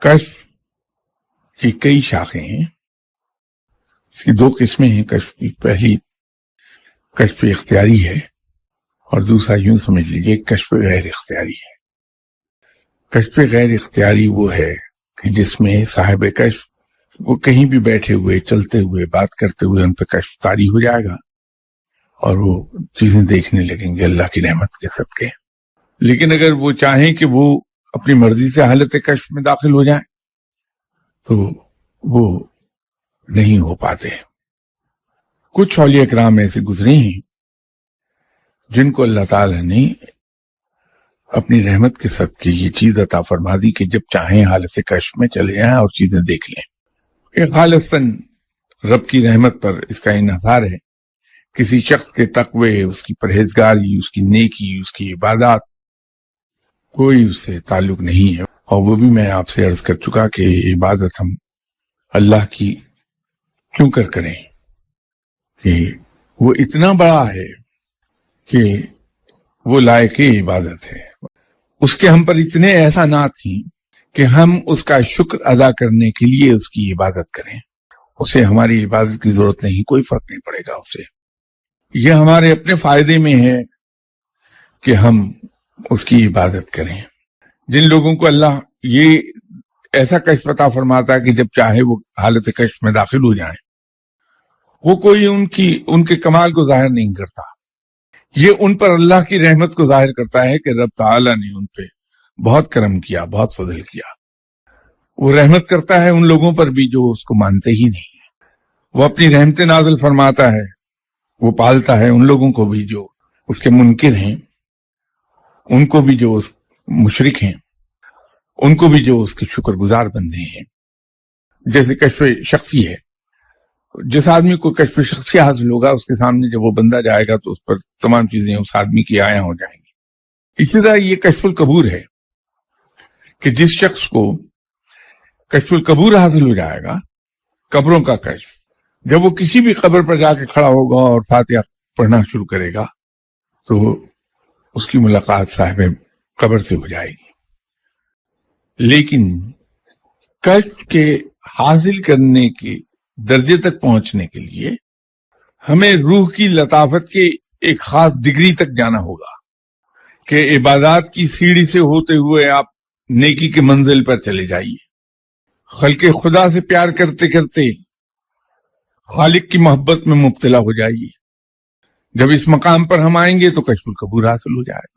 کشف کی کئی شاخیں ہیں. اس کی دو قسمیں ہیں کشف کی. پہلی کشف اختیاری ہے اور دوسرا یوں سمجھ لیجیے کشف غیر اختیاری ہے. کشف غیر اختیاری وہ ہے کہ جس میں صاحب کشف وہ کہیں بھی بیٹھے ہوئے چلتے ہوئے بات کرتے ہوئے ان پہ کشف طاری ہو جائے گا اور وہ چیزیں دیکھنے لگیں گے اللہ کی رحمت کے صدقے. لیکن اگر وہ چاہیں کہ وہ اپنی مرضی سے حالت کشف میں داخل ہو جائیں تو وہ نہیں ہو پاتے. کچھ اولیاء کرام ایسے گزرے ہیں جن کو اللہ تعالی نے اپنی رحمت کے صدقے یہ چیز عطا فرما دی کہ جب چاہیں حالت کشف میں چلے جائیں اور چیزیں دیکھ لیں. ایک خالصاً رب کی رحمت پر اس کا انحصار ہے. کسی شخص کے تقوی، اس کی پرہیزگاری، اس کی نیکی، اس کی عبادات کوئی اس سے تعلق نہیں ہے. اور وہ بھی میں آپ سے عرض کر چکا کہ عبادت ہم اللہ کی کیوں کریں کہ وہ اتنا بڑا ہے کہ وہ لائق عبادت ہے. اس کے ہم پر اتنے احسانات ہیں کہ ہم اس کا شکر ادا کرنے کے لیے اس کی عبادت کریں. اسے ہماری عبادت کی ضرورت نہیں، کوئی فرق نہیں پڑے گا اسے. یہ ہمارے اپنے فائدے میں ہے کہ ہم اس کی عبادت کریں. جن لوگوں کو اللہ یہ ایسا کشف عطا فرماتا ہے کہ جب چاہے وہ حالت کشف میں داخل ہو جائیں، وہ کوئی ان کے کمال کو ظاہر نہیں کرتا. یہ ان پر اللہ کی رحمت کو ظاہر کرتا ہے کہ رب تعالی نے ان پہ بہت کرم کیا، بہت فضل کیا. وہ رحمت کرتا ہے ان لوگوں پر بھی جو اس کو مانتے ہی نہیں. وہ اپنی رحمت نازل فرماتا ہے، وہ پالتا ہے ان لوگوں کو بھی جو اس کے منکر ہیں، ان کو بھی جو اس مشرک ہیں، ان کو بھی جو اس کے شکر گزار بندے ہیں. جیسے کشف شخصی ہے، جس آدمی کو کشف شخصی حاصل ہوگا اس کے سامنے جب وہ بندہ جائے گا تو اس پر تمام چیزیں اس آدمی کی آیا ہو جائیں گی. اسی طرح یہ کشف القبور ہے کہ جس شخص کو کشف القبور حاصل ہو جائے گا، قبروں کا کشف، جب وہ کسی بھی قبر پر جا کے کھڑا ہوگا اور فاتحہ پڑھنا شروع کرے گا تو اس کی ملاقات صاحب قبر سے ہو جائے گی. لیکن کشف کے حاصل کرنے کے درجے تک پہنچنے کے لیے ہمیں روح کی لطافت کے ایک خاص ڈگری تک جانا ہوگا کہ عبادات کی سیڑھی سے ہوتے ہوئے آپ نیکی کے منزل پر چلے جائیے. خلق خدا سے پیار کرتے کرتے خالق کی محبت میں مبتلا ہو جائیے. جب اس مقام پر ہم آئیں گے تو کشف القبور حاصل ہو جائے گا.